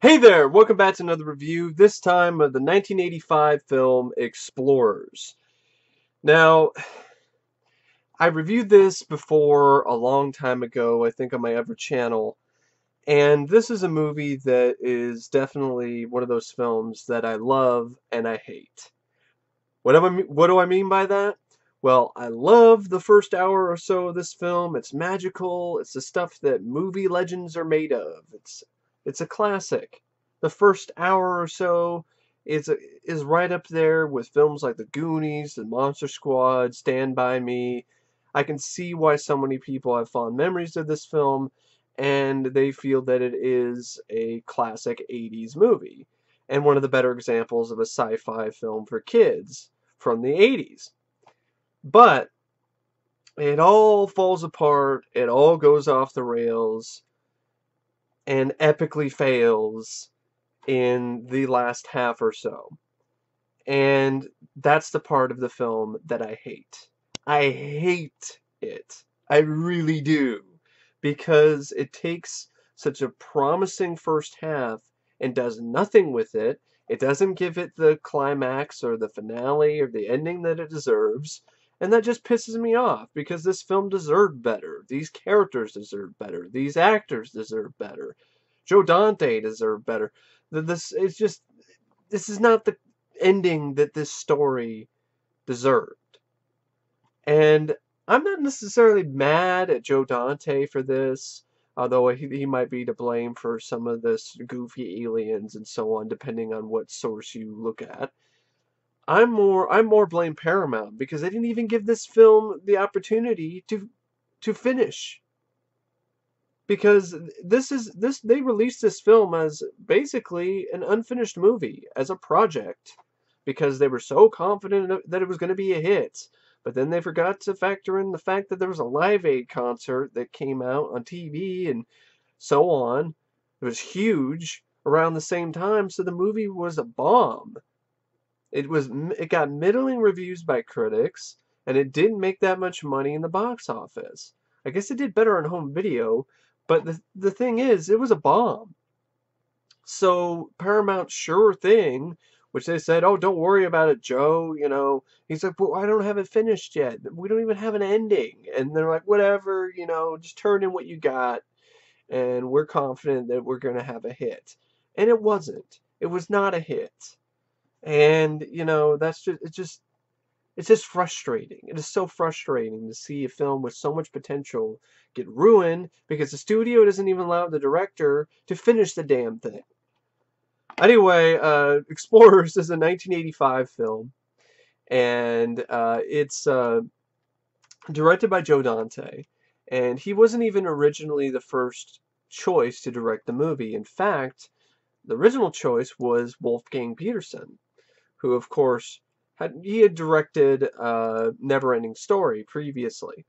Hey there! Welcome back to another review, this time of the 1985 film Explorers. Now, I reviewed this before a long time ago, I think on my other channel, and this is a movie that is definitely one of those films that I love and I hate. What do I mean by that? Well, I love the first hour or so of this film. It's magical. It's the stuff that movie legends are made of. It's a classic. The first hour or so is right up there with films like The Goonies, The Monster Squad, Stand By Me. I can see why so many people have fond memories of this film, and they feel that it is a classic 80s movie and one of the better examples of a sci-fi film for kids from the 80s. But it all falls apart, it all goes off the rails, and epically fails in the last half or so. And that's the part of the film that I hate. I hate it. I really do. Because it takes such a promising first half and does nothing with it. It doesn't give it the climax or the finale or the ending that it deserves. And that just pisses me off because this film deserved better. These characters deserve better. These actors deserve better. Joe Dante deserved better. This is not the ending that this story deserved. And I'm not necessarily mad at Joe Dante for this, although he might be to blame for some of this goofy aliens and so on, depending on what source you look at. I'm more blame Paramount because they didn't even give this film the opportunity to finish. Because this they released this film as basically an unfinished movie, as a project, because they were so confident that it was going to be a hit. But then they forgot to factor in the fact that there was a Live Aid concert that came out on TV and so on. It was huge around the same time, so the movie was a bomb. It got middling reviews by critics, and it didn't make that much money in the box office. I guess it did better on home video, but the thing is, it was a bomb. So Paramount sure thing, which they said, "Oh, don't worry about it, Joe." He's like, "Well, I don't have it finished yet. We don't even have an ending." And they're like, "Whatever, just turn in what you got, and we're confident that we're gonna have a hit." And it wasn't. It was not a hit. And that's it's just frustrating. It is so frustrating to see a film with so much potential get ruined because the studio doesn't even allow the director to finish the damn thing. Anyway, Explorers is a 1985 film, and it's directed by Joe Dante, and he wasn't even originally the first choice to direct the movie. In fact, the original choice was Wolfgang Peterson, who of course had directed Neverending Story previously,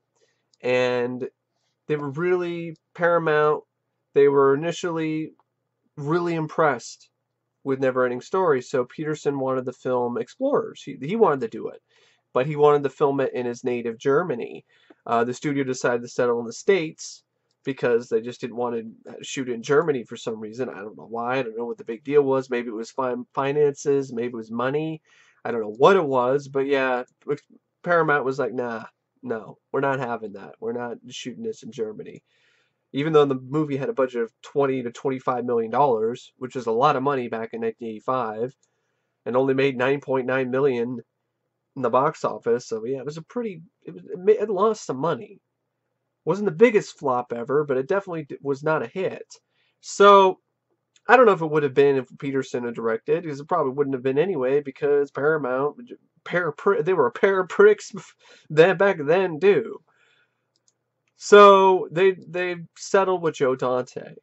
and they were really Paramount. They were initially really impressed with Neverending Story, so Peterson wanted the film Explorers. He wanted to do it, but he wanted to film it in his native Germany. The studio decided to settle in the States because they just didn't want to shoot in Germany for some reason. I don't know why. I don't know what the big deal was. Maybe it was finances. Maybe it was money. I don't know what it was, but yeah, Paramount was like, nah, no, we're not having that. We're not shooting this in Germany. Even though the movie had a budget of 20 to 25 million dollars, which is a lot of money back in 1985, and only made 9.9 million in the box office. So yeah, it lost some money. Wasn't the biggest flop ever, but it definitely was not a hit. So I don't know if it would have been if Peterson had directed, because it probably wouldn't have been anyway, because Paramount, they were a pair of pricks back then too. So they settled with Joe Dante,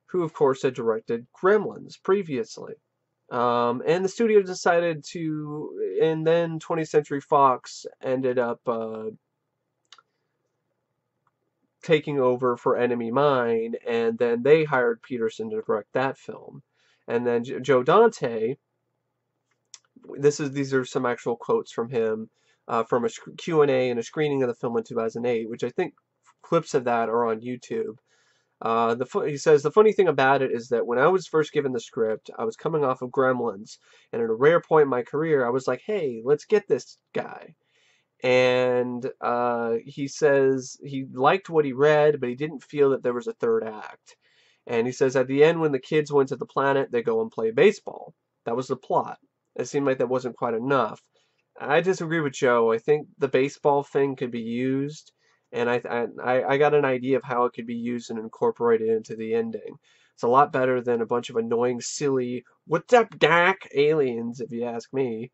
who of course had directed Gremlins previously. And the studio decided to, and then 20th Century Fox ended up taking over for Enemy Mine, and then they hired Peterson to direct that film. And then Joe Dante, these are some actual quotes from him from a Q&A and a screening of the film in 2008, which I think clips of that are on YouTube. He says the funny thing about it is that when I was first given the script, I was coming off of Gremlins, and at a rare point in my career, I was like, "Hey, let's get this guy." And he says he liked what he read, but he didn't feel that there was a third act. And he says at the end, when the kids went to the planet, they go and play baseball. That was the plot. It seemed like that wasn't quite enough. I disagree with Joe. I think the baseball thing could be used, and I got an idea of how it could be used and incorporated into the ending. It's a lot better than a bunch of annoying, silly, "What's up, Doc?" aliens, if you ask me.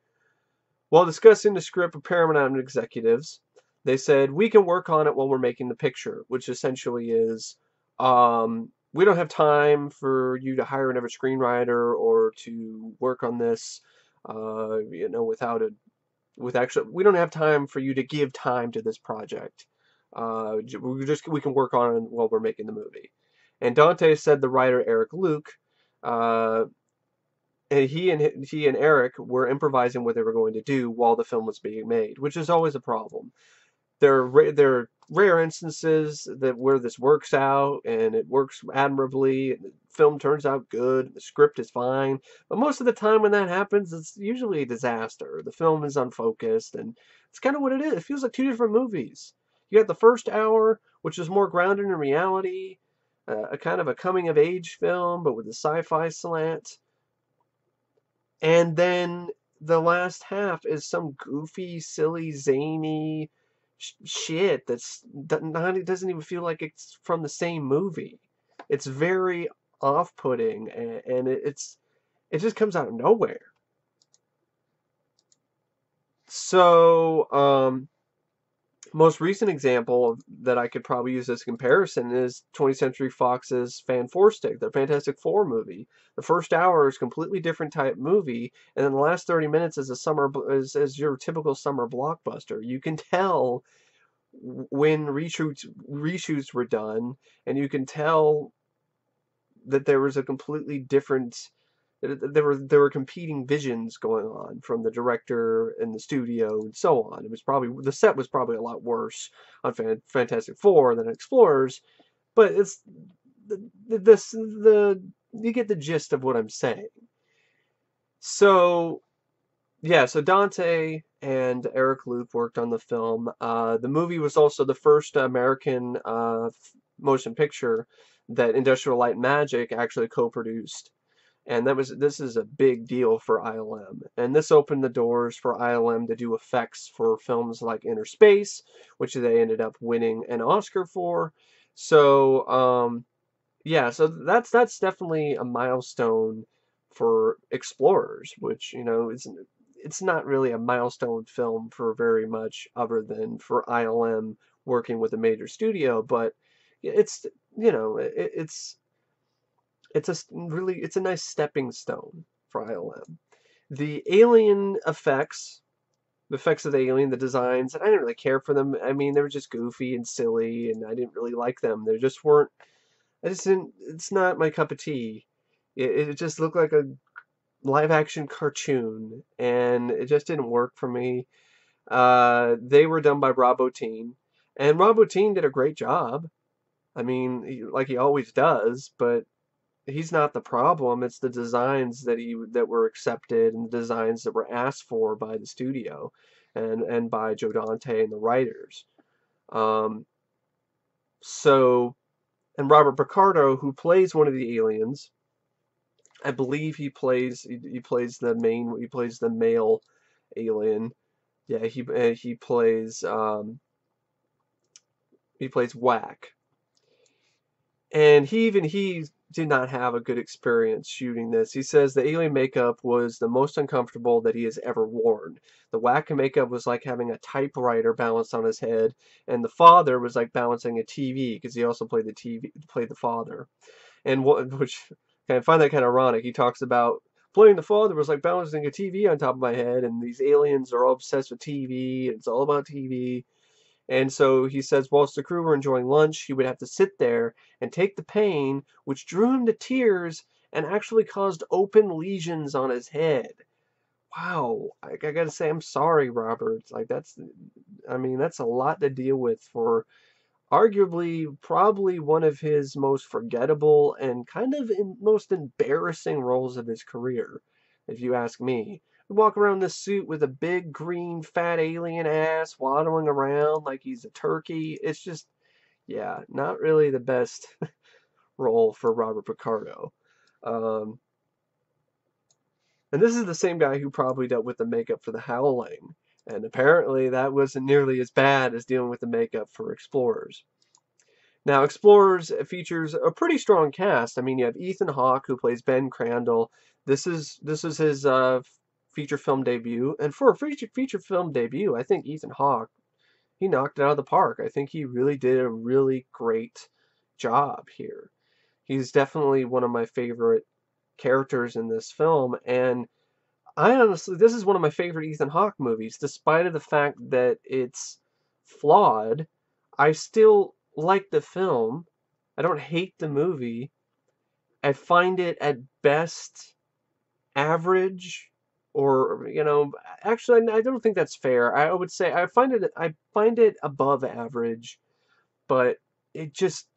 While discussing the script with Paramount executives, they said, "We can work on it while we're making the picture," which essentially is, we don't have time for you to hire another screenwriter or to work on this, without we don't have time for you to give time to this project. We can work on it while we're making the movie. And Dante said the writer Eric Luke, uh, and he and Eric were improvising what they were going to do while the film was being made, which is always a problem. There are rare instances that where this works out and it works admirably, and the film turns out good, the script is fine. But most of the time when that happens, it's usually a disaster. The film is unfocused, and it's kind of what it is. It feels like two different movies. You got the first hour, which is more grounded in reality, a kind of a coming of age film, but with a sci-fi slant. And then the last half is some goofy, silly, zany shit that's not, it doesn't even feel like it's from the same movie. It's very off-putting, and it just comes out of nowhere. So, most recent example that I could probably use as a comparison is 20th Century Fox's their Fantastic Four movie. The first hour is a completely different type movie, and then the last 30 minutes is is your typical summer blockbuster. You can tell when reshoots were done, and you can tell that there was a completely different there were competing visions going on from the director and the studio and so on. It was probably the set was probably a lot worse on Fantastic Four than Explorers, but it's the you get the gist of what I'm saying. So yeah, so Dante and Eric Luke worked on the film. The movie was also the first American motion picture that Industrial Light and Magic actually co-produced. And this is a big deal for ILM. And this opened the doors for ILM to do effects for films like Inner Space, which they ended up winning an Oscar for. So yeah, so that's definitely a milestone for Explorers, which, it's not really a milestone film for very much other than for ILM working with a major studio, but it's it's a nice stepping stone for ILM. The alien effects, the effects of the alien, the designs, and I didn't really care for them. I mean, they were just goofy and silly, and I didn't really like them. They just weren't. I just didn't. It's not my cup of tea. It just looked like a live action cartoon, and it just didn't work for me. They were done by Rob Bottin, and Rob Bottin did a great job. I mean, like he always does, but he's not the problem. It's the designs that were accepted and the designs that were asked for by the studio and by Joe Dante and the writers. Um, so and Robert Picardo, who plays one of the aliens, I believe he plays the male alien. Yeah, he plays Whack. And he did not have a good experience shooting this. He says the alien makeup was the most uncomfortable that he has ever worn. The Whack makeup was like having a typewriter balanced on his head, and the father was like balancing a TV because he also played the father. And which I find that kind of ironic. He talks about playing the father was like balancing a TV on top of my head, and these aliens are all obsessed with TV, and it's all about TV. And so he says, whilst the crew were enjoying lunch, he would have to sit there and take the pain, which drew him to tears and actually caused open lesions on his head. Wow, I gotta say, I'm sorry, Robert. Like I mean, that's a lot to deal with for arguably probably one of his most forgettable and kind of most embarrassing roles of his career, if you ask me. He walk around this suit with a big green fat alien ass waddling around like he's a turkey. It's just, yeah, not really the best role for Robert Picardo. Um, and this is the same guy who probably dealt with the makeup for The Howling. And apparently that wasn't nearly as bad as dealing with the makeup for Explorers. Now, Explorers features a pretty strong cast. I mean, you have Ethan Hawke, who plays Ben Crandall. This is his feature film debut, and for a feature film debut, I think Ethan Hawke, he knocked it out of the park. I think he really did a really great job here. He's definitely one of my favorite characters in this film, and I honestly, this is one of my favorite Ethan Hawke movies, despite of the fact that it's flawed. I still like the film. I don't hate the movie. I find it at best average, or actually, I don't think that's fair. I would say I find it above average, but it just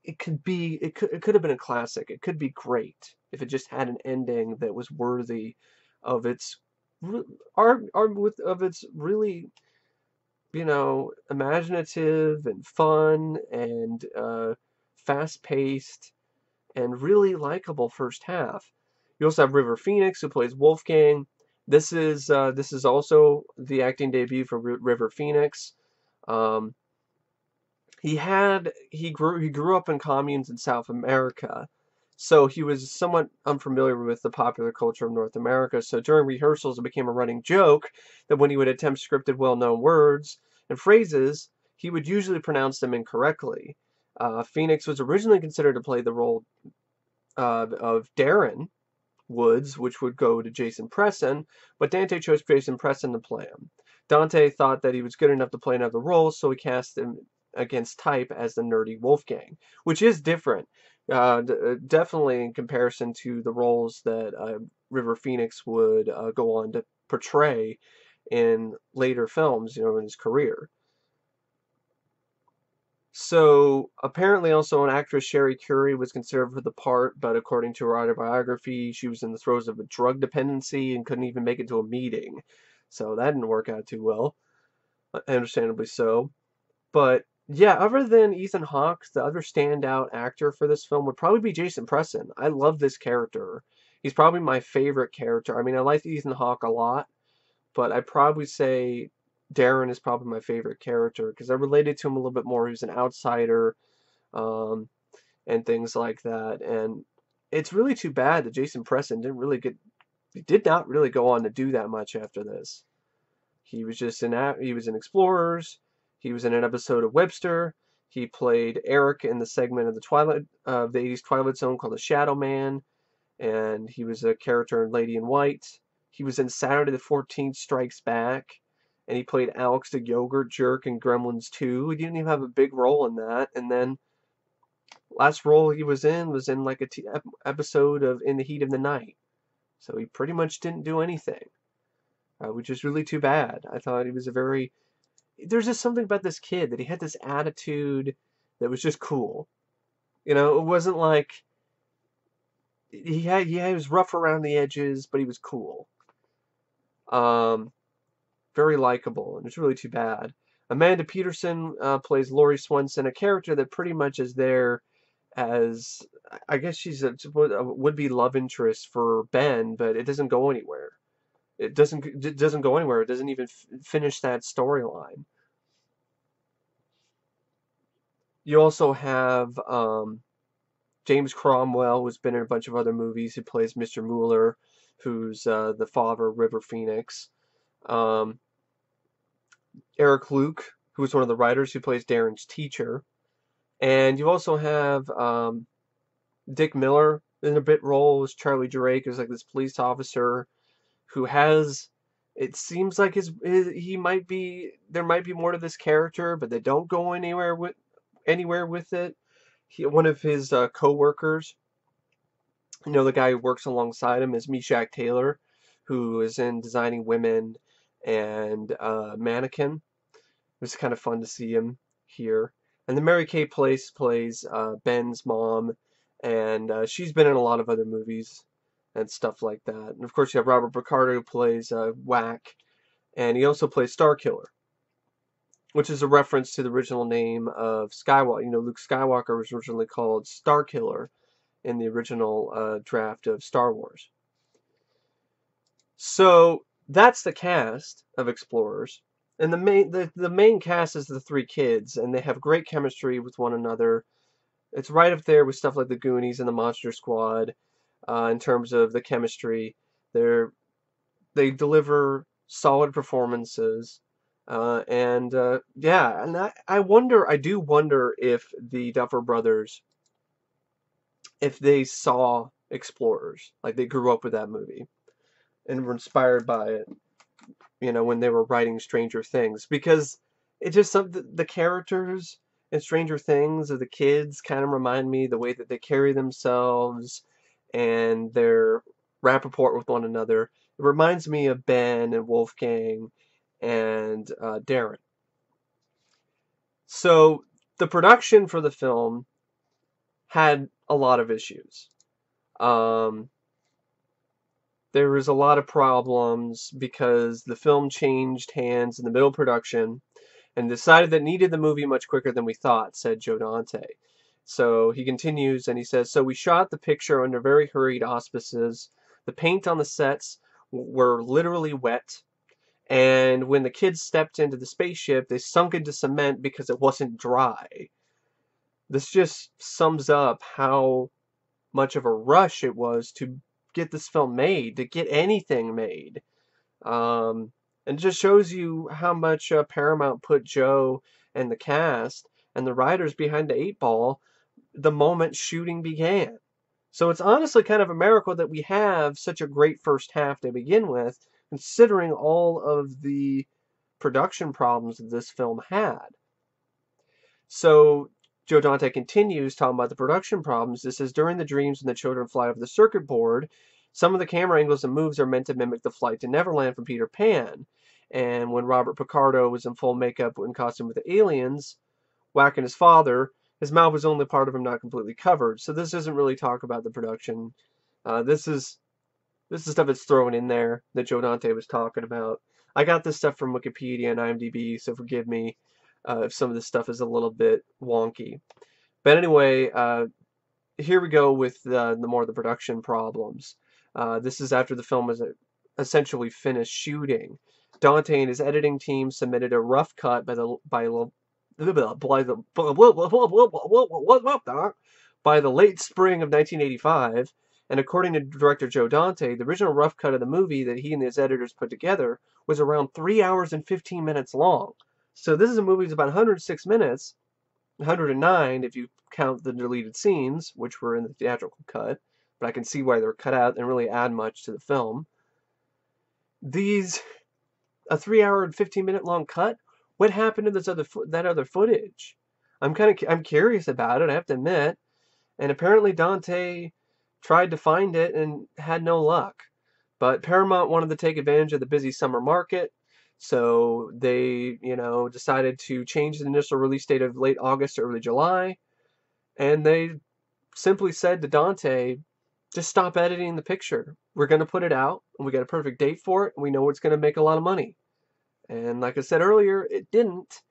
it could have been a classic. It could be great if it just had an ending that was worthy of its of its really imaginative and fun and fast paced and really likable first half. You also have River Phoenix, who plays Wolfgang. This is also the acting debut for River Phoenix. Um, he grew up in communes in South America, so he was somewhat unfamiliar with the popular culture of North America. So during rehearsals, it became a running joke that when he would attempt scripted, well-known words and phrases, he would usually pronounce them incorrectly. Phoenix was originally considered to play the role of Darren Woods, which would go to Jason Presson, but Dante chose Jason Presson to play him. Dante thought that he was good enough to play another role, so he cast him against type as the nerdy Wolfgang, which is different, definitely in comparison to the roles that River Phoenix would go on to portray in later films, in his career. So apparently also an actress, Sherry Curie, was considered for the part, but according to her autobiography, she was in the throes of a drug dependency and couldn't even make it to a meeting. So that didn't work out too well, understandably so. But yeah, other than Ethan Hawke, the other standout actor for this film would probably be Jason Preston. I love this character. He's probably my favorite character. I mean, I like Ethan Hawke a lot, but I'd probably say Darren is probably my favorite character because I related to him a little bit more. He was an outsider, um, and things like that. And it's really too bad that Jason Preston did not really go on to do that much after this. He was in Explorers. He was in an episode of Webster. He played Eric in the segment of the 80s Twilight Zone called The Shadow Man, and he was a character in Lady in White. He was in Saturday the 14th Strikes Back, and he played Alex the Yogurt Jerk in Gremlins 2. He didn't even have a big role in that. And then last role he was in like a episode of In the Heat of the Night. So he pretty much didn't do anything, which is really too bad. I thought he was there's just something about this kid that he had this attitude that was just cool. It wasn't like he was rough around the edges, but he was cool. Um, Very likable, and it's really too bad. Amanda Peterson plays Laurie Swanson, a character that pretty much is there as, I guess she's a would-be love interest for Ben, but it doesn't go anywhere. It doesn't go anywhere. It doesn't even finish that storyline. You also have James Cromwell, who's been in a bunch of other movies. He plays Mr. Mueller, who's the father of River Phoenix. Um, Eric Luke, who's one of the writers who plays Darren's teacher. And you also have Dick Miller in a bit role as Charlie Drake, who's like this police officer who has. It seems like he might be there might be more to this character, but they don't go anywhere with it. One of his co-workers, the guy who works alongside him, is Meshack Taylor, who is in Designing Women and Mannequin. It was kind of fun to see him here. And then Mary Kay Place plays Ben's mom, and she's been in a lot of other movies and stuff like that. And of course, you have Robert Picardo who plays Whack, and he also plays Starkiller, which is a reference to the original name of Skywalker. You know, Luke Skywalker was originally called Starkiller in the original draft of Star Wars. So that's the cast of Explorers. And the main cast is the three kids, and they have great chemistry with one another. It's right up there with stuff like the Goonies and the Monster Squad in terms of the chemistry. They deliver solid performances, and yeah, and I do wonder if the Duffer Brothers, if they saw Explorers, like they grew up with that movie and were inspired by it, you know, when they were writing Stranger Things, because it just the characters in Stranger Things of the kids kind of remind me the way that they carry themselves and their rapport with one another. It reminds me of Ben and Wolfgang and Darren. So the production for the film had a lot of issues. Um, there was a lot of problems because the film changed hands in the middle of production and decided that needed the movie much quicker than we thought, said Joe Dante. So he continues and he says, so we shot the picture under very hurried auspices. The paint on the sets were literally wet. And when the kids stepped into the spaceship, they sunk into cement because it wasn't dry. This just sums up how much of a rush it was to get this film made, to get anything made. And just shows you how much Paramount put Joe and the cast and the writers behind the eight ball the moment shooting began. So it's honestly kind of a miracle that we have such a great first half to begin with, considering all of the production problems that this film had. So Joe Dante continues talking about the production problems. This is during the dreams when the children fly over the circuit board. Some of the camera angles and moves are meant to mimic the flight to Neverland from Peter Pan. And when Robert Picardo was in full makeup in costume with the aliens, whacking his father, his mouth was only part of him not completely covered. So this doesn't really talk about the production. This is stuff that's thrown in there that Joe Dante was talking about. I got this stuff from Wikipedia and IMDb, so forgive me if some of this stuff is a little bit wonky. But anyway, here we go with the more of the production problems. This is after the film was essentially finished shooting. Dante and his editing team submitted a rough cut by the late spring of 1985, and according to director Joe Dante, the original rough cut of the movie that he and his editors put together was around 3 hours and 15 minutes long. So this is a movie that's about 106 minutes, 109 if you count the deleted scenes, which were in the theatrical cut, but I can see why they were cut out and really add much to the film. A 3 hour and 15-minute long cut? What happened to that other footage? I'm curious about it, I have to admit. And apparently Dante tried to find it and had no luck. But Paramount wanted to take advantage of the busy summer market, so they, decided to change the initial release date of late August to early July. And they simply said to Dante, just stop editing the picture. We're going to put it out, and we got a perfect date for it, and we know it's going to make a lot of money. And like I said earlier, it didn't.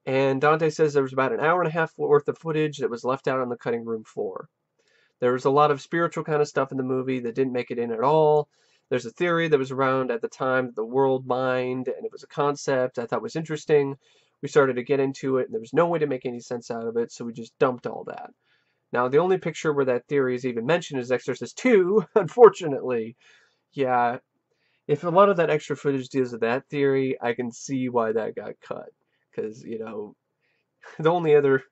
And Dante says there was about an hour and a half worth of footage that was left out on the cutting room floor. There was a lot of spiritual kind of stuff in the movie that didn't make it in at all. There's a theory that was around at the time, the world mind, and it was a concept I thought was interesting. We started to get into it, and there was no way to make any sense out of it, so we just dumped all that. Now, the only picture where that theory is even mentioned is Exorcist 2, unfortunately. Yeah, if a lot of that extra footage deals with that theory, I can see why that got cut. Because, the only other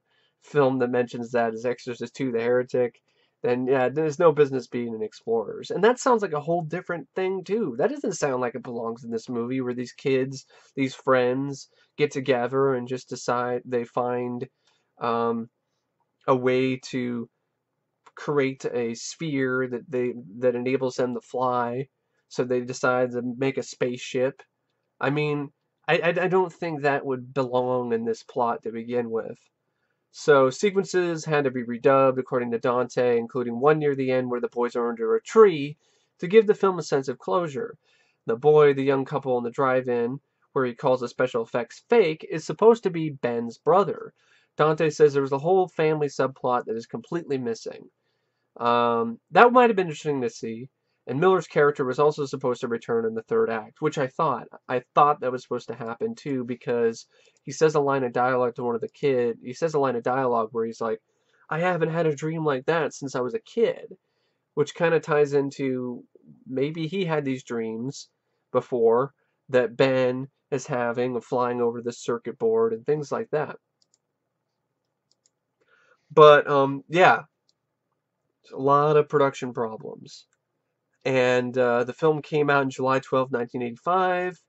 film that mentions that is Exorcist 2, The Heretic. Then, yeah, there's no business being in Explorers. And that sounds like a whole different thing, too. That doesn't sound like it belongs in this movie where these kids, these friends, get together and just decide they find a way to create a sphere that enables them to fly. So they decide to make a spaceship. I mean, I don't think that would belong in this plot to begin with. So sequences had to be redubbed according to Dante, including one near the end where the boys are under a tree to give the film a sense of closure. The young couple in the drive-in, where he calls the special effects fake, is supposed to be Ben's brother. Dante says there was a whole family subplot that is completely missing. That might have been interesting to see. And Miller's character was also supposed to return in the third act, which I thought. I thought that was supposed to happen too, because he says a line of dialogue to one of the kid. He says a line of dialogue where he's like, "I haven't had a dream like that since I was a kid," which kind of ties into maybe he had these dreams before that Ben is having of flying over the circuit board and things like that. But yeah, a lot of production problems. And the film came out in July 12th, 1985,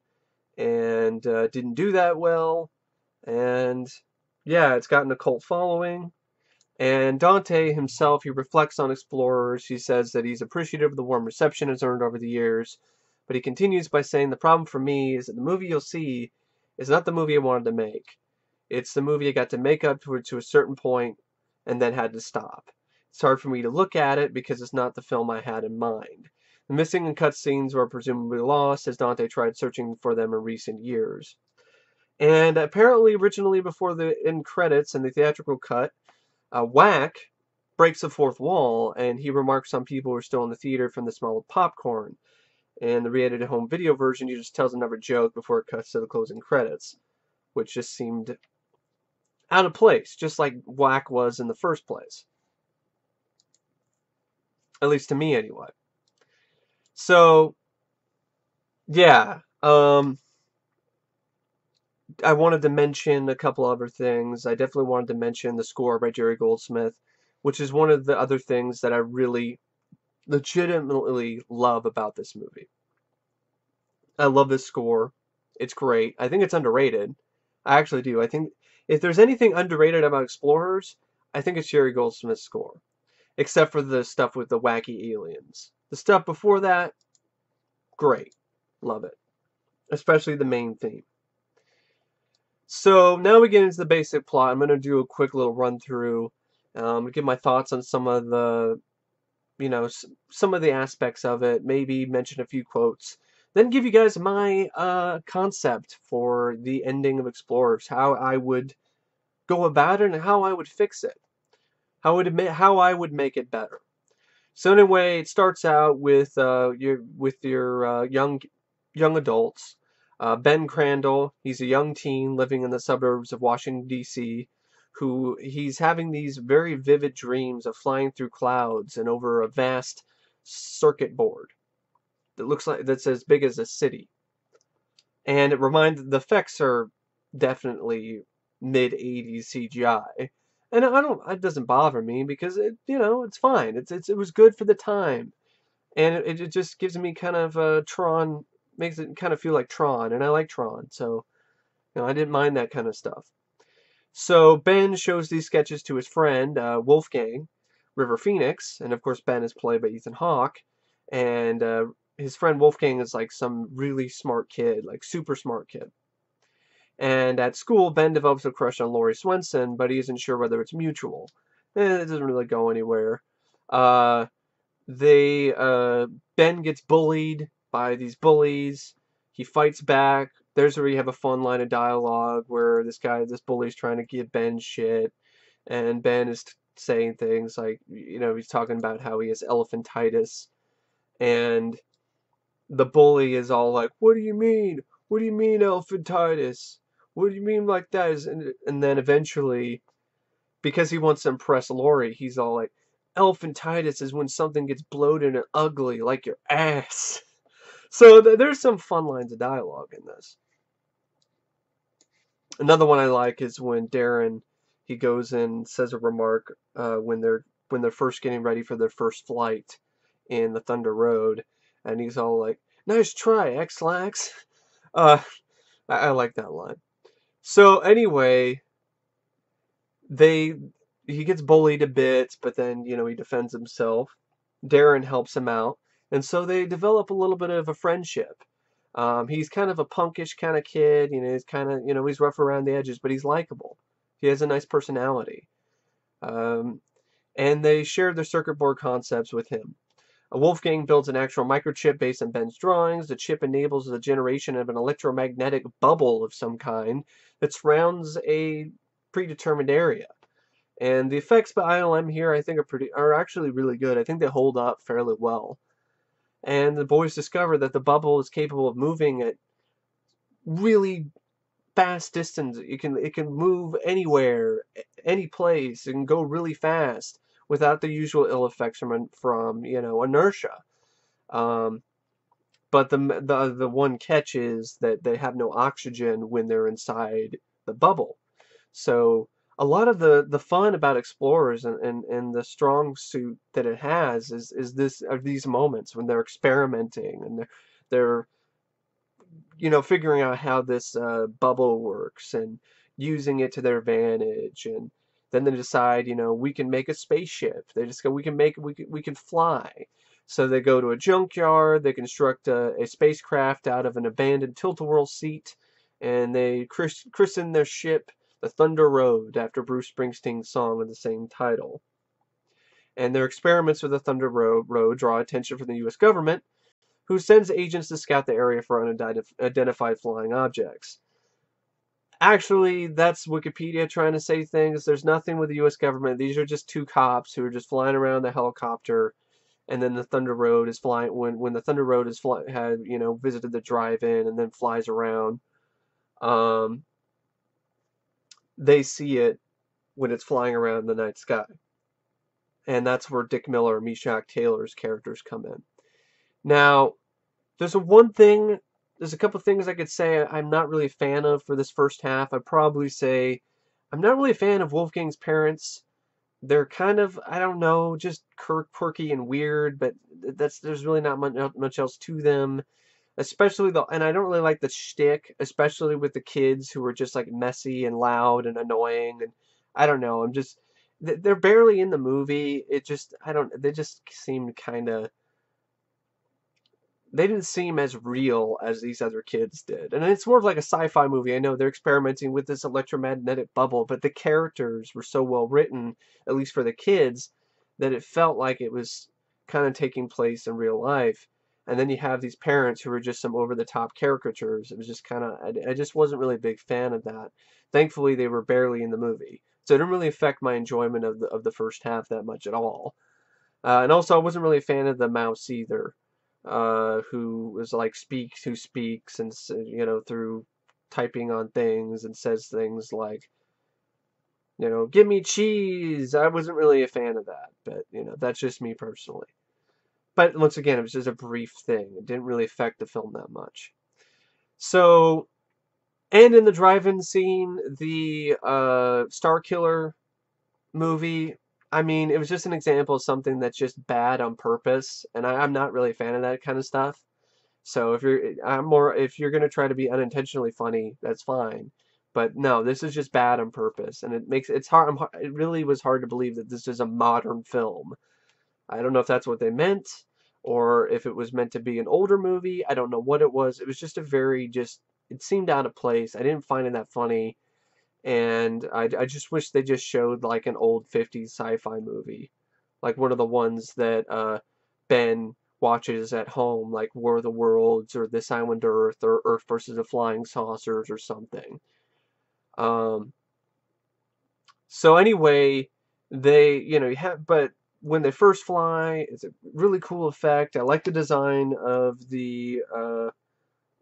and didn't do that well. And yeah, it's gotten a cult following. And Dante himself, he reflects on Explorers. He says that he's appreciative of the warm reception it's earned over the years. But he continues by saying, "The problem for me is that the movie you'll see is not the movie I wanted to make. It's the movie I got to make up to a certain point and then had to stop. It's hard for me to look at it because it's not the film I had in mind. The missing and cut scenes were presumably lost as Dante tried searching for them in recent years." And apparently, originally before the end credits and the theatrical cut, Whack breaks the fourth wall, and he remarks some people were still in the theater from the smell of popcorn. And the re-edited home video version, he just tells another joke before it cuts to the closing credits, which just seemed out of place, just like Whack was in the first place. At least to me, anyway. So, yeah, I wanted to mention a couple other things. I definitely wanted to mention the score by Jerry Goldsmith, which is one of the other things that I really legitimately love about this movie. I love this score. It's great. I think it's underrated. I actually do. I think if there's anything underrated about Explorers, I think it's Jerry Goldsmith's score. Except for the stuff with the wacky aliens. The stuff before that, great. Love it. Especially the main theme. So now we get into the basic plot. I'm going to do a quick little run through, give my thoughts on some of the, some of the aspects of it, maybe mention a few quotes, then give you guys my concept for the ending of Explorers, how I would go about it and how I would fix it, how I would make it better. So anyway, it starts out with your young adults. Ben Crandall, he's a young teen living in the suburbs of Washington, D.C., who he's having these very vivid dreams of flying through clouds and over a vast circuit board that's as big as a city. And the effects are definitely mid-80s CGI. And it doesn't bother me because it's fine. It was good for the time. And it just gives me kind of Tron, makes it kind of feel like Tron, and I like Tron, so I didn't mind that kind of stuff. So Ben shows these sketches to his friend Wolfgang, River Phoenix, and of course Ben is played by Ethan Hawke, and his friend Wolfgang is like some really smart kid, like super smart kid. And at school, Ben develops a crush on Laurie Swanson, but he isn't sure whether it's mutual. It doesn't really go anywhere. Uh, Ben gets bullied by these bullies. He fights back. There's where you have a fun line of dialogue where this bully's trying to give Ben shit, and Ben is saying things like, he's talking about how he has elephantitis, and the bully is all like, "What do you mean? What do you mean elephantitis? What do you mean like that?" And then eventually, because he wants to impress Lori, he's all like, "Elephantitis is when something gets bloated and ugly, like your ass." So there's some fun lines of dialogue in this. Another one I like is when Darren, he goes and says a remark when they're first getting ready for their first flight in the Thunder Road, and he's all like, "Nice try, X-Lax." Uh, I like that line. So anyway, they he gets bullied a bit, but then he defends himself. Darren helps him out, and so they develop a little bit of a friendship. He's kind of a punkish kind of kid, he's kind of he's rough around the edges, but he's likable. He has a nice personality, Um, and they shared their circuit board concepts with him. Wolfgang builds an actual microchip based on Ben's drawings. The chip enables the generation of an electromagnetic bubble of some kind that surrounds a predetermined area. And the effects by ILM here, I think, are actually really good. I think they hold up fairly well. And the boys discover that the bubble is capable of moving at really fast distance. It can move anywhere, any place. It can go really fast without the usual ill effects from inertia. Um, but the one catch is that they have no oxygen when they're inside the bubble. So a lot of the fun about Explorers and the strong suit that it has are these moments when they're experimenting and they're figuring out how this bubble works and using it to their advantage. And then they decide, we can make a spaceship. They just go, we can fly. So they go to a junkyard, they construct a spacecraft out of an abandoned tilt-a-whirl seat, and they christen their ship the Thunder Road after Bruce Springsteen's song with the same title. And their experiments with the Thunder Road draw attention from the U.S. government, who sends agents to scout the area for unidentified flying objects. Actually, that's Wikipedia trying to say things. There's nothing with the U.S. government. These are just two cops who are just flying around the helicopter, and then the Thunder Road is flying when the Thunder Road had visited the drive-in and then flies around. Um, they see it when it's flying around the night sky, and that's where Dick Miller and Meshach Taylor's characters come in. Now, there's a couple things I could say I'm not really a fan of for this first half. I'd probably say I'm not really a fan of Wolfgang's parents. They're kind of, I don't know, just quirky and weird, but there's really not much else to them. And I don't really like the shtick, especially with the kids who are just like messy and loud and annoying. And I don't know, they're barely in the movie. They just seemed kind of, they didn't seem as real as these other kids did. And it's more of like a sci-fi movie. I know they're experimenting with this electromagnetic bubble, but the characters were so well written, at least for the kids, that it felt like it was kind of taking place in real life. And then you have these parents who were just some over-the-top caricatures. It was just kind of, I just wasn't really a big fan of that. Thankfully, they were barely in the movie, so it didn't really affect my enjoyment of the first half that much at all. And also, I wasn't really a fan of the mouse either, who was like who speaks and through typing on things and says things like, give me cheese. I wasn't really a fan of that, but that's just me personally. But once again, it was just a brief thing. It didn't really affect the film that much. So, and in the drive-in scene, the Star Killer movie, I mean, it was just an example of something that's just bad on purpose, and I'm not really a fan of that kind of stuff. So if you're gonna try to be unintentionally funny, that's fine. But no, this is just bad on purpose, and it's hard. It really was hard to believe that this is a modern film. I don't know if that's what they meant, or if it was meant to be an older movie. I don't know what it was. It was just it seemed out of place. I didn't find it that funny. And I just wish they just showed like an old 50s sci-fi movie. Like one of the ones that Ben watches at home, like War of the Worlds or This Island Earth or Earth versus the Flying Saucers or something. Um, so anyway, but when they first fly, it's a really cool effect. I like the design of the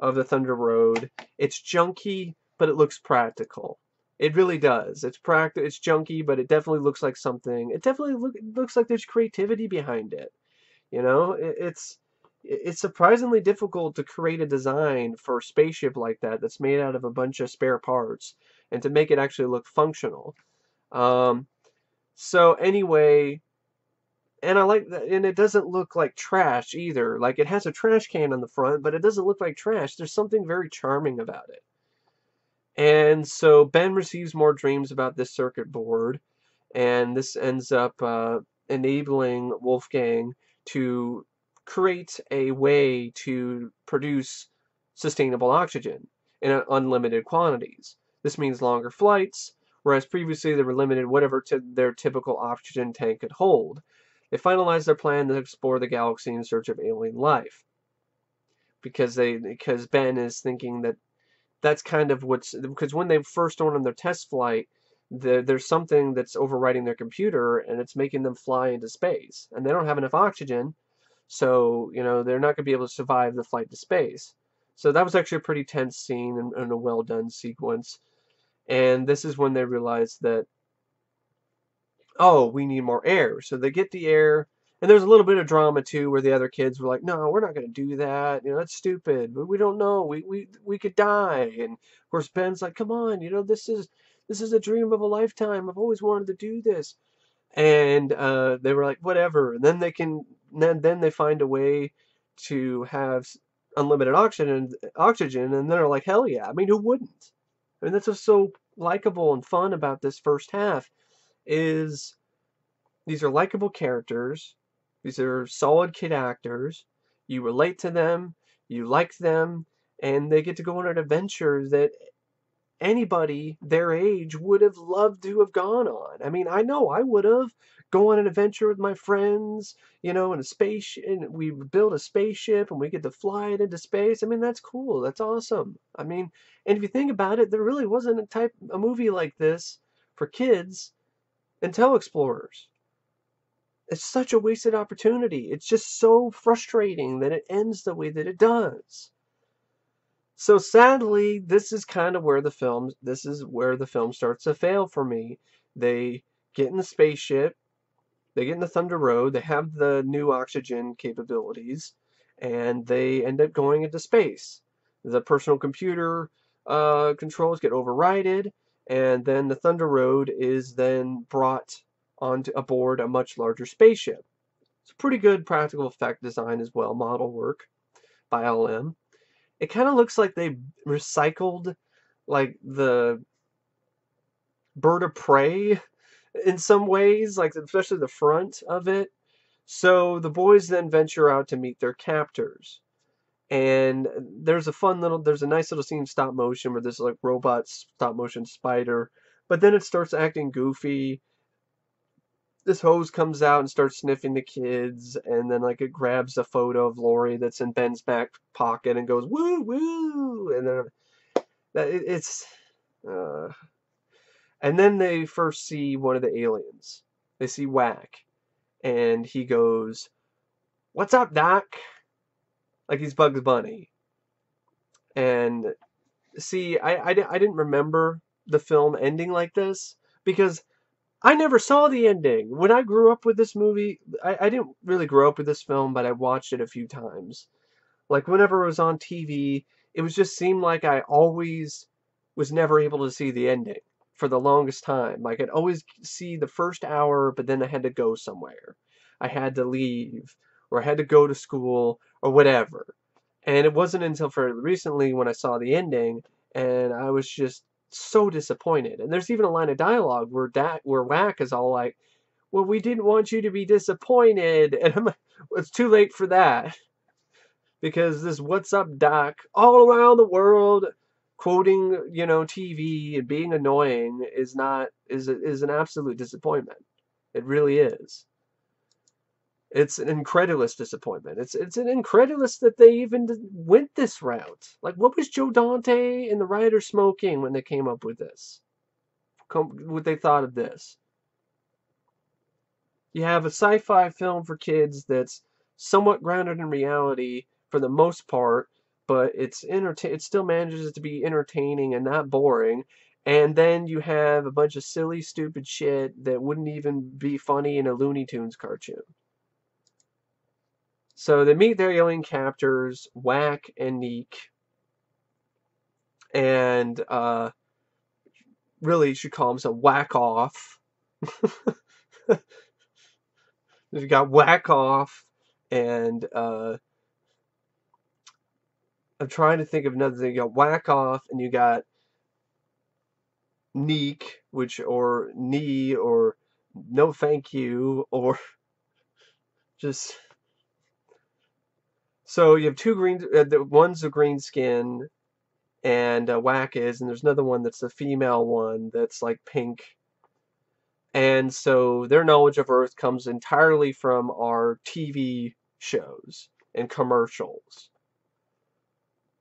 Thunder Road. It's junky, but it looks practical. It really does. It's junky, but it definitely looks like something. It looks like there's creativity behind it. It's surprisingly difficult to create a design for a spaceship like that that's made out of a bunch of spare parts and to make it actually look functional. Um, so anyway, and I like that, and it doesn't look like trash either. Like it has a trash can on the front, but it doesn't look like trash. There's something very charming about it. And so Ben receives more dreams about this circuit board, and this ends up enabling Wolfgang to create a way to produce sustainable oxygen in unlimited quantities. This means longer flights, whereas previously they were limited whatever their typical oxygen tank could hold. They finalized their plan to explore the galaxy in search of alien life because Ben is thinking that that's kind of because when they first went on their test flight, there's something that's overriding their computer and it's making them fly into space, and they don't have enough oxygen, so they're not going to be able to survive the flight to space. So that was actually a pretty tense scene and a well done sequence. And this is when they realize that, oh, we need more air. So they get the air, and there's a little bit of drama too, where the other kids were like, "No, we're not going to do that. That's stupid. But we don't know. We could die." And of course, Ben's like, "Come on, this is a dream of a lifetime. I've always wanted to do this." And they were like, "Whatever." And then they find a way to have unlimited oxygen, and they're like, "Hell yeah!" I mean, who wouldn't? I mean, that's what's so likable and fun about this first half is these are likable characters. These are solid kid actors. You relate to them, you like them, and they get to go on an adventure that anybody their age would have loved to have gone on. I mean, I know I would have go on an adventure with my friends, in a space, and we build a spaceship and we get to fly it into space. I mean, that's cool. That's awesome. I mean, and if you think about it, there really wasn't a movie like this for kids until Explorers. It's such a wasted opportunity. It's just so frustrating that it ends the way that it does. So sadly, this is where the film starts to fail for me. They get in the spaceship, they get in the Thunder Road, they have the new oxygen capabilities, and they end up going into space. The personal computer controls get overridden, and then the Thunder Road is then brought aboard a much larger spaceship. It's pretty good practical effect design as well, model work by LM. It kind of looks like they recycled like the Bird of Prey in some ways, like especially the front of it. So the boys then venture out to meet their captors. And there's a nice little scene stop motion where there's like robot stop motion spider, but then it starts acting goofy. This hose comes out and starts sniffing the kids, and then like it grabs a photo of Lori that's in Ben's back pocket and goes woo woo, and then it's uh, and then they first see one of the aliens. They see Whack, and he goes, "What's up, Doc?" Like he's Bugs Bunny. And see, I didn't remember the film ending like this because I never saw the ending. When I grew up with this movie, I didn't really grow up with this film, but I watched it a few times. Like whenever it was on TV, it was just seemed like I always was never able to see the ending for the longest time. Like I'd always see the first hour, but then I had to go somewhere. I had to leave, or I had to go to school, or whatever. And it wasn't until fairly recently when I saw the ending, and I was just so disappointed. And there's even a line of dialogue where Whack is all like, "Well, we didn't want you to be disappointed," and I'm like, well, it's too late for that because this "What's up, Doc" all around the world, quoting TV and being annoying is an absolute disappointment. It really is. It's an incredulous disappointment. It's an incredulous that they even went this route. Like, what was Joe Dante and the writers smoking when they came up with this? What they thought of this? You have a sci-fi film for kids that's somewhat grounded in reality for the most part, but it still manages to be entertaining and not boring. And then you have a bunch of silly, stupid shit that wouldn't even be funny in a Looney Tunes cartoon. So they meet their alien captors, Whack and Neek, and really you should call them a whack off. You got Whack Off, and I'm trying to think of another thing. You got Whack Off, and you got Neek, or Knee, or No Thank You, or just... So you have two one's a green skin, and Whack is, and there's another one that's the female one that's like pink. And so their knowledge of Earth comes entirely from our TV shows and commercials.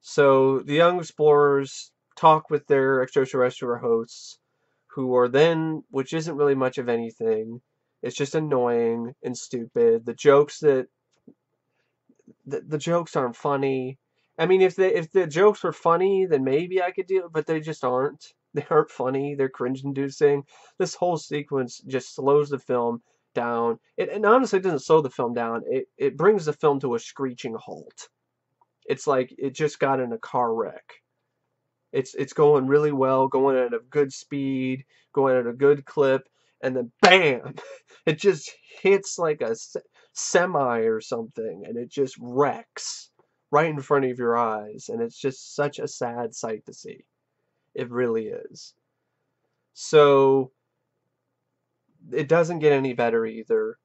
So the young explorers talk with their extraterrestrial hosts, who are then, which isn't really much of anything. It's just annoying and stupid. The jokes aren't funny. I mean, if the jokes were funny, then maybe I could deal, but they just aren't. They aren't funny. They're cringe-inducing. This whole sequence just slows the film down. And honestly, it doesn't slow the film down. It brings the film to a screeching halt. It's like it just got in a car wreck. It's going really well, going at a good speed, going at a good clip, and then bam, it just hits like a semi or something, and it just wrecks right in front of your eyes, and it's just such a sad sight to see. It really is. So it doesn't get any better either,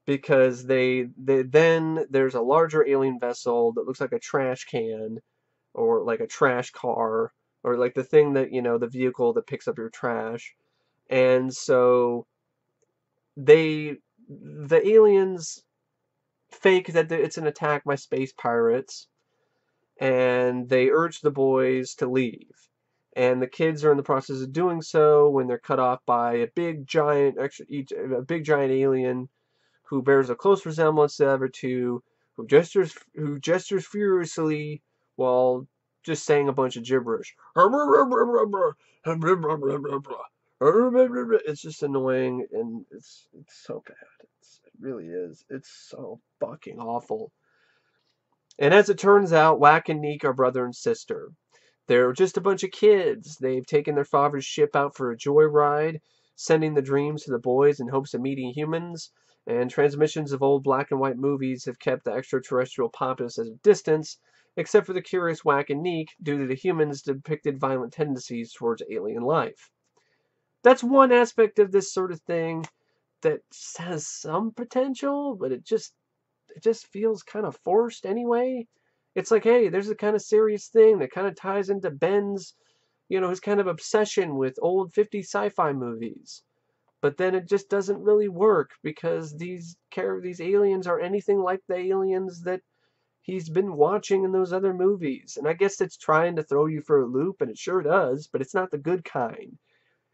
because they then there's a larger alien vessel that looks like a trash can or like a trash car or like the thing that, the vehicle that picks up your trash. And so the aliens fake that it's an attack by space pirates, and they urge the boys to leave. And the kids are in the process of doing so when they're cut off by a big giant, a big giant alien who bears a close resemblance to the other two, who gestures furiously while just saying a bunch of gibberish. It's just annoying, and it's so bad. It really is. It's so fucking awful. And as it turns out, Whack and Neek are brother and sister. They're just a bunch of kids. They've taken their father's ship out for a joyride, sending the dreams to the boys in hopes of meeting humans, and transmissions of old black and white movies have kept the extraterrestrial populace at a distance, except for the curious Whack and Neek, due to the humans' depicted violent tendencies towards alien life. That's one aspect of this sort of thing that has some potential, but it just feels kind of forced anyway. It's like, hey, there's a kind of serious thing that kind of ties into Ben's, his kind of obsession with old 50s sci-fi movies. But then it just doesn't really work because these aliens are anything like the aliens that he's been watching in those other movies. And I guess it's trying to throw you for a loop, and it sure does, but it's not the good kind.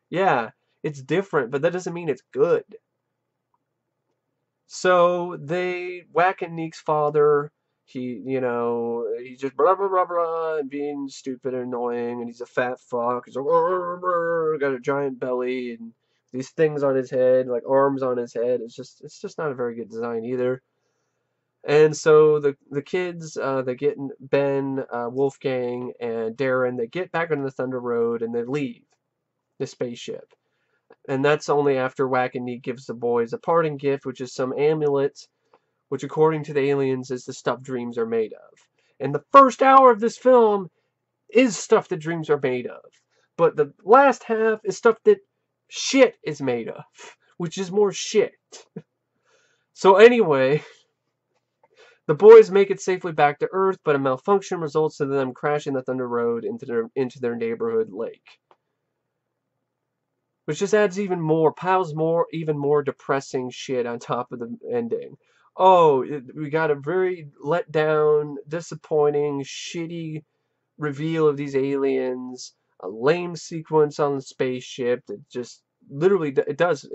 Yeah, it's different, but that doesn't mean it's good. So they Whack and Neek's father, he's just blah blah blah blah and being stupid and annoying, and he's a fat fuck. He's like, got a giant belly and these things on his head, like arms on his head. It's just not a very good design either. And so the kids, they get Ben, Wolfgang, and Darren. They get back on the Thunder Road and they leave the spaceship. And that's only after Whack and Neek gives the boys a parting gift, which is some amulet, which according to the aliens is the stuff dreams are made of. And the first hour of this film is stuff that dreams are made of. But the last half is stuff that shit is made of, which is more shit. So anyway, the boys make it safely back to Earth, but a malfunction results in them crashing the Thunder Road into their neighborhood lake. Which just adds even more depressing shit on top of the ending. Oh, we got a very let down, disappointing, shitty reveal of these aliens, a lame sequence on the spaceship that just literally it does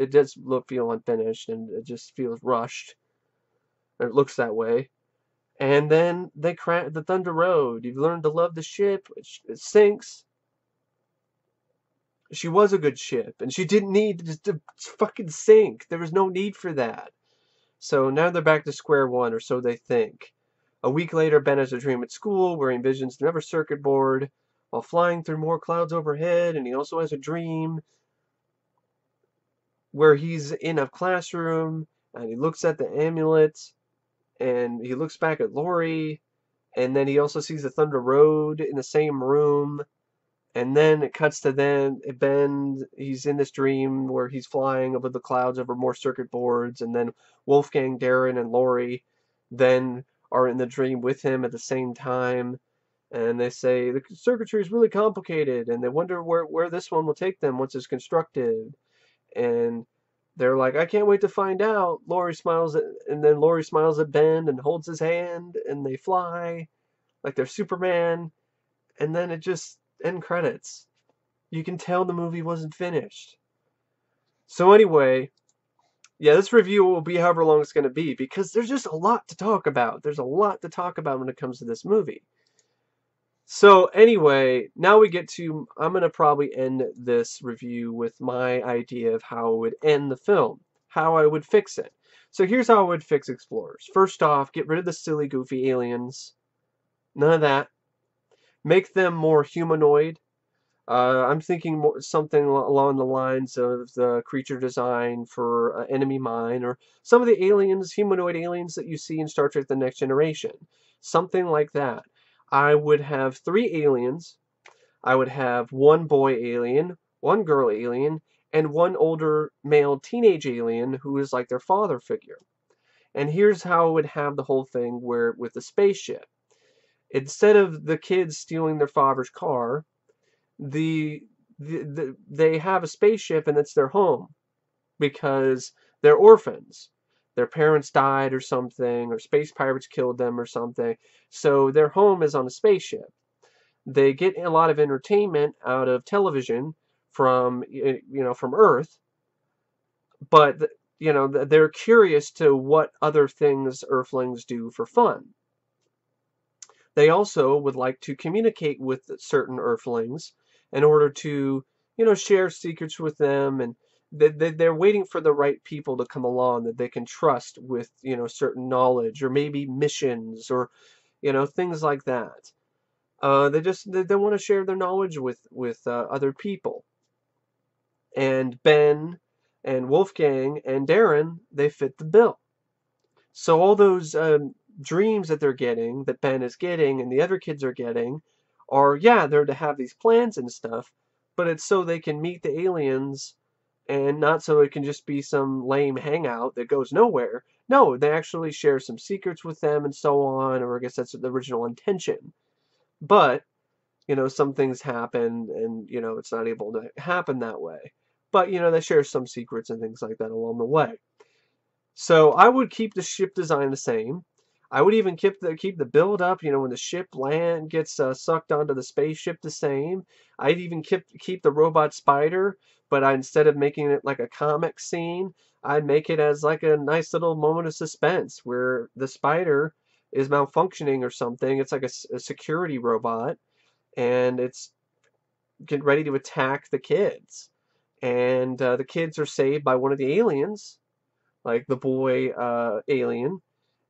feel unfinished, and it just feels rushed. It looks that way. And then they crash the Thunder Road. You've learned to love the ship. It sinks. She was a good ship, and she didn't need to fucking sink. There was no need for that. So now they're back to square one, or so they think. A week later, Ben has a dream at school where he envisions another circuit board while flying through more clouds overhead, and he also has a dream where he's in a classroom, and he looks at the amulet, and he looks back at Lori, and then he also sees the Thunder Road in the same room. And then it cuts to Ben, he's in this dream where he's flying over the clouds over more circuit boards, and then Wolfgang, Darren, and Lori then are in the dream with him at the same time. And they say the circuitry is really complicated, and they wonder where this one will take them once it's constructed. And they're like, I can't wait to find out. And then Laurie smiles at Ben and holds his hand, and they fly like they're Superman. And then it just end credits. You can tell the movie wasn't finished. So anyway, yeah, this review will be however long it's going to be because there's just a lot to talk about. There's a lot to talk about when it comes to this movie. So anyway, now we get to, I'm going to probably end this review with my idea of how I would end the film, how I would fix it. So here's how I would fix Explorers. First off, get rid of the silly, goofy aliens. None of that. Make them more humanoid. I'm thinking more, something along the lines of the creature design for Enemy Mine, or some of the aliens, humanoid aliens that you see in Star Trek The Next Generation. Something like that. I would have 3 aliens. I would have 1 boy alien, 1 girl alien, and 1 older male teenage alien who is like their father figure. And here's how I would have the whole thing where with the spaceship. Instead of the kids stealing their father's car, they have a spaceship and it's their home because they're orphans. Their parents died or something, or space pirates killed them or something. So their home is on a spaceship. They get a lot of entertainment out of television from from Earth, but they're curious to what other things Earthlings do for fun. They also would like to communicate with certain Earthlings in order to, share secrets with them, and they're waiting for the right people to come along that they can trust with, certain knowledge or maybe missions or, things like that. They want to share their knowledge with other people. And Ben and Wolfgang and Darren, they fit the bill. So all those dreams that they're getting, that Ben is getting and the other kids are getting, are, yeah, they're to have these plans and stuff, but it's so they can meet the aliens and not so it can just be some lame hangout that goes nowhere. No, they actually share some secrets with them and so on, or I guess that's the original intention. But, some things happen and, it's not able to happen that way. But, they share some secrets and things like that along the way. So I would keep the ship design the same. I would even keep the build up. When the ship gets sucked onto the spaceship, the same. I'd even keep the robot spider, but instead of making it like a comic scene, I'd make it as like a nice little moment of suspense where the spider is malfunctioning or something. It's like a security robot, and it's getting ready to attack the kids, and the kids are saved by one of the aliens, like the boy alien.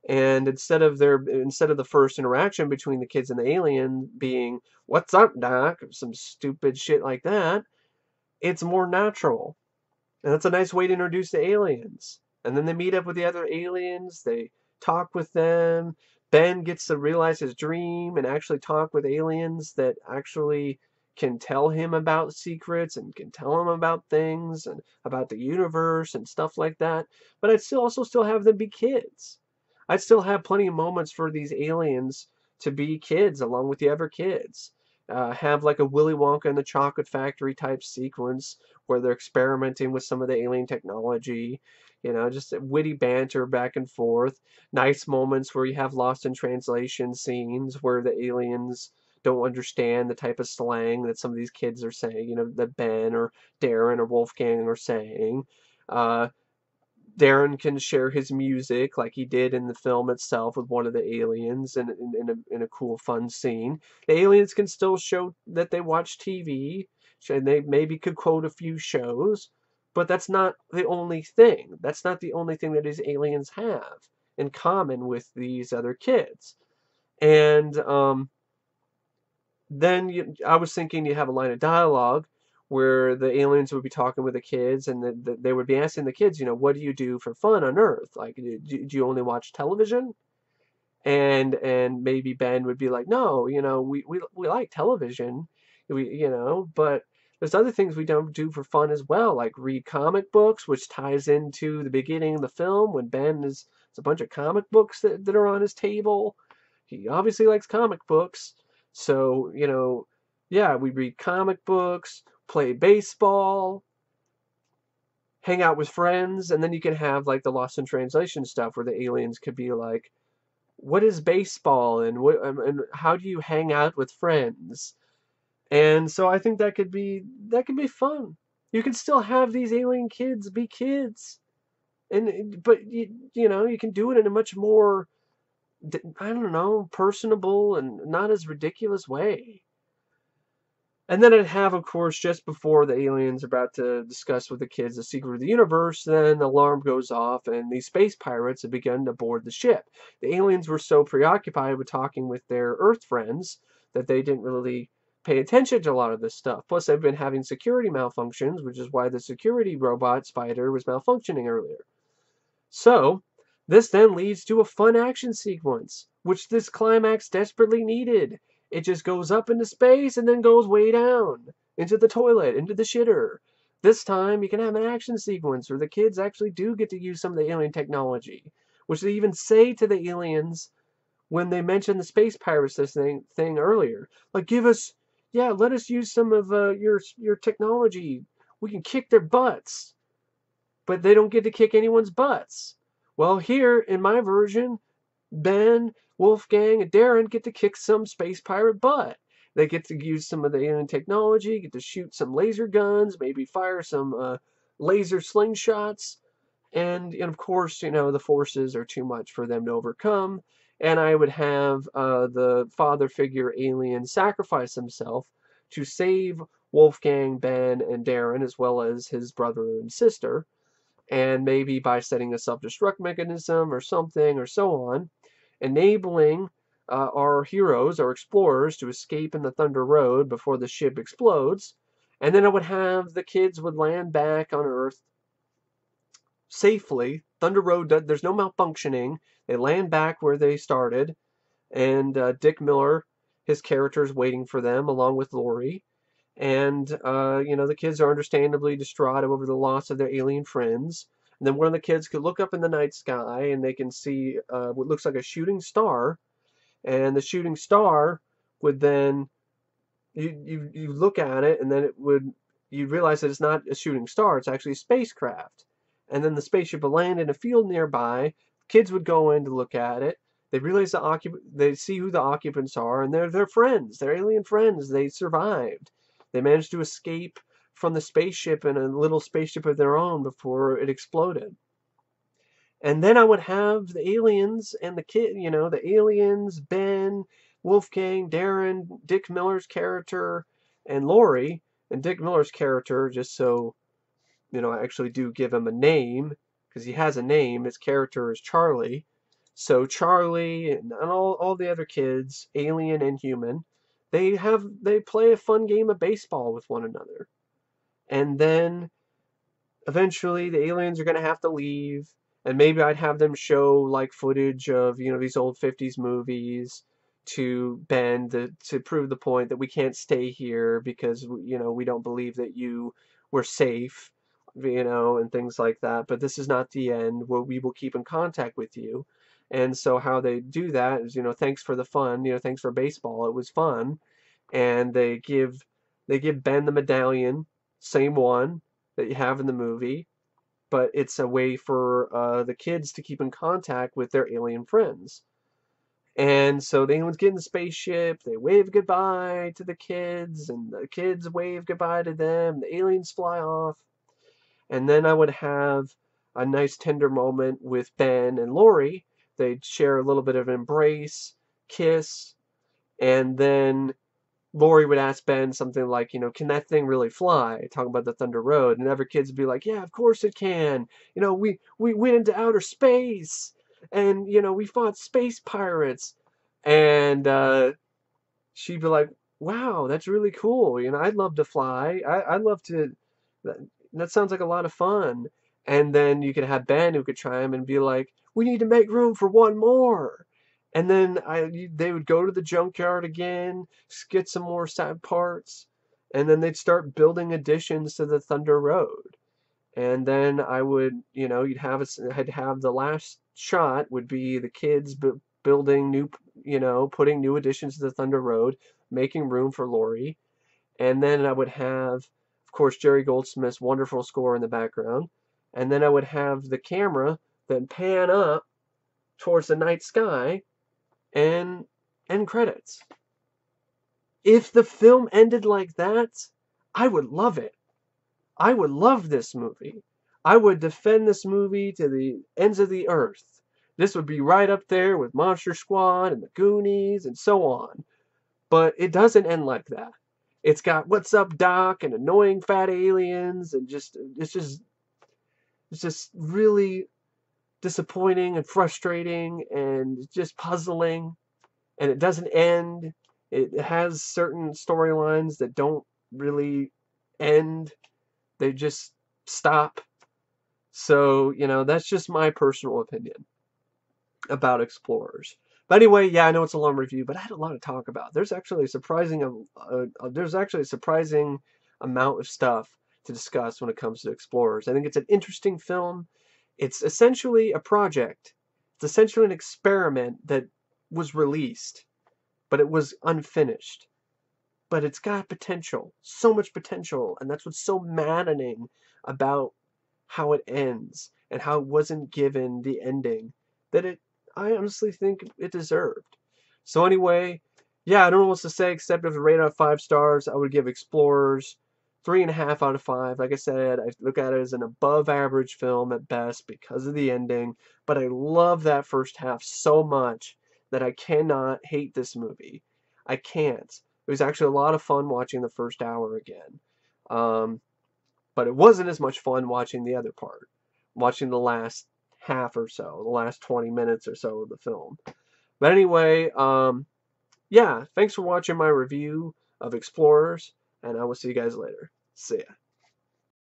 And instead of the first interaction between the kids and the alien being "What's up, Doc?" or some stupid shit like that, it's more natural. And that's a nice way to introduce the aliens. And then they meet up with the other aliens, they talk with them. Ben gets to realize his dream and actually talk with aliens that actually can tell him about secrets and can tell him about things and about the universe and stuff like that. But I'd still have them be kids. I'd still have plenty of moments for these aliens to be kids along with the other kids. Have like a Willy Wonka and the Chocolate Factory type sequence where they're experimenting with some of the alien technology. Just witty banter back and forth. Nice moments where you have lost in translation scenes where the aliens don't understand the type of slang that some of these kids are saying, that Ben or Darren or Wolfgang are saying. Darren can share his music like he did in the film itself with one of the aliens in a cool, fun scene. The aliens can still show that they watch TV, and they maybe could quote a few shows, but that's not the only thing. That's not the only thing that these aliens have in common with these other kids. And then I was thinking you have a line of dialogue where the aliens would be talking with the kids, and they would be asking the kids, what do you do for fun on Earth? Like, do you only watch television? And maybe Ben would be like, no, we like television, but there's other things we don't do for fun as well, like read comic books, which ties into the beginning of the film when it's a bunch of comic books that are on his table. He obviously likes comic books. So, yeah, we read comic books, play baseball, hang out with friends, and then you can have like the Lost in Translation stuff where the aliens could be like, what is baseball and how do you hang out with friends? And so I think that could be fun. You can still have these alien kids be kids, but you can do it in a much more, I don't know, personable and not as ridiculous way. And then I'd have, of course, just before the aliens are about to discuss with the kids the secret of the universe, then the alarm goes off and these space pirates have begun to board the ship. The aliens were so preoccupied with talking with their Earth friends that they didn't really pay attention to a lot of this stuff. Plus, they've been having security malfunctions, which is why the security robot spider was malfunctioning earlier. So, this then leads to a fun action sequence, which this climax desperately needed. It just goes up into space and then goes way down into the toilet, into the shitter. This time, you can have an action sequence where the kids actually do get to use some of the alien technology, which they even say to the aliens when they mention the space pirates thing earlier. Like, let us use some of your technology. We can kick their butts, but they don't get to kick anyone's butts. Well, here in my version, Ben, Wolfgang, and Darren get to kick some space pirate butt. They get to use some of the alien technology, get to shoot some laser guns, maybe fire some laser slingshots, and of course, the forces are too much for them to overcome. And I would have the father figure alien sacrifice himself to save Wolfgang, Ben, and Darren, as well as his brother and sister, and maybe by setting a self-destruct mechanism or something or so on, enabling our heroes, our explorers, to escape in the Thunder Road before the ship explodes. And then I would have the kids would land back on Earth safely. Thunder Road, there's no malfunctioning. They land back where they started, and Dick Miller, his character, is waiting for them along with Lori. And, the kids are understandably distraught over the loss of their alien friends. And then one of the kids could look up in the night sky and they can see what looks like a shooting star. And the shooting star would then, you look at it and then you realize that it's not a shooting star, it's actually a spacecraft. And then the spaceship would land in a field nearby. Kids would go in to look at it. They realize they see who the occupants are, and they're their friends, they're alien friends. They survived. They managed to escape from the spaceship in a little spaceship of their own before it exploded. And then I would have the aliens and the kid, the aliens, Ben, Wolfgang, Darren, Dick Miller's character, and Lori. And Dick Miller's character, just so, I actually do give him a name, because he has a name. His character is Charlie. So Charlie and all the other kids, alien and human, they play a fun game of baseball with one another. And then eventually the aliens are going to have to leave, and maybe I'd have them show like footage of these old 50s movies to Ben to prove the point that we can't stay here because we don't believe that you were safe, and things like that. But this is not the end. We will keep in contact with you. And so how they do that is, thanks for the fun, thanks for baseball, it was fun. And they give Ben the medallion, same one that you have in the movie, but it's a way for the kids to keep in contact with their alien friends. And so the aliens get in the spaceship, they wave goodbye to the kids, and the kids wave goodbye to them, the aliens fly off, and then I would have a nice tender moment with Ben and Lori. They'd share a little bit of an embrace, kiss, and then Lori would ask Ben something like, can that thing really fly? Talking about the Thunder Road. And other kids would be like, yeah, of course it can. We went into outer space and, we fought space pirates. And she'd be like, wow, that's really cool. I'd love to fly. I'd love to. That, that sounds like a lot of fun. And then you could have Ben who could chime and be like, we need to make room for one more. And then they would go to the junkyard again, get some more side parts, and then they'd start building additions to the Thunder Road. And then I would, I'd have the last shot would be the kids building you know, putting new additions to the Thunder Road, making room for Laurie. And then I would have, of course, Jerry Goldsmith's wonderful score in the background. And then I would have the camera then pan up towards the night sky and end credits. If the film ended like that, I would love it. I would love this movie. I would defend this movie to the ends of the earth. This would be right up there with Monster Squad and the Goonies and so on. But it doesn't end like that. It's got "What's Up, Doc" and annoying fat aliens, and it's just really disappointing and frustrating and just puzzling. And it doesn't end. It has certain storylines that don't really end. They just stop. So, you know, that's just my personal opinion about Explorers. But anyway, yeah, I know it's a long review, but I had a lot to talk about. There's actually a surprising amount of stuff to discuss when it comes to Explorers. I think it's an interesting film. It's essentially a project. It's essentially an experiment that was released, but it was unfinished. But it's got potential, so much potential, and that's what's so maddening about how it ends and how it wasn't given the ending that I honestly think it deserved. So anyway, yeah, I don't know what else to say except if it's rated out of 5 stars, I would give Explorers 3.5 out of 5. Like I said, I look at it as an above average film at best because of the ending, but I love that first half so much that I cannot hate this movie. I can't. It was actually a lot of fun watching the first hour again. Um, but it wasn't as much fun watching the other part, watching the last half or so, the last 20 minutes or so of the film. But anyway, yeah, thanks for watching my review of Explorers, and I will see you guys later. See ya.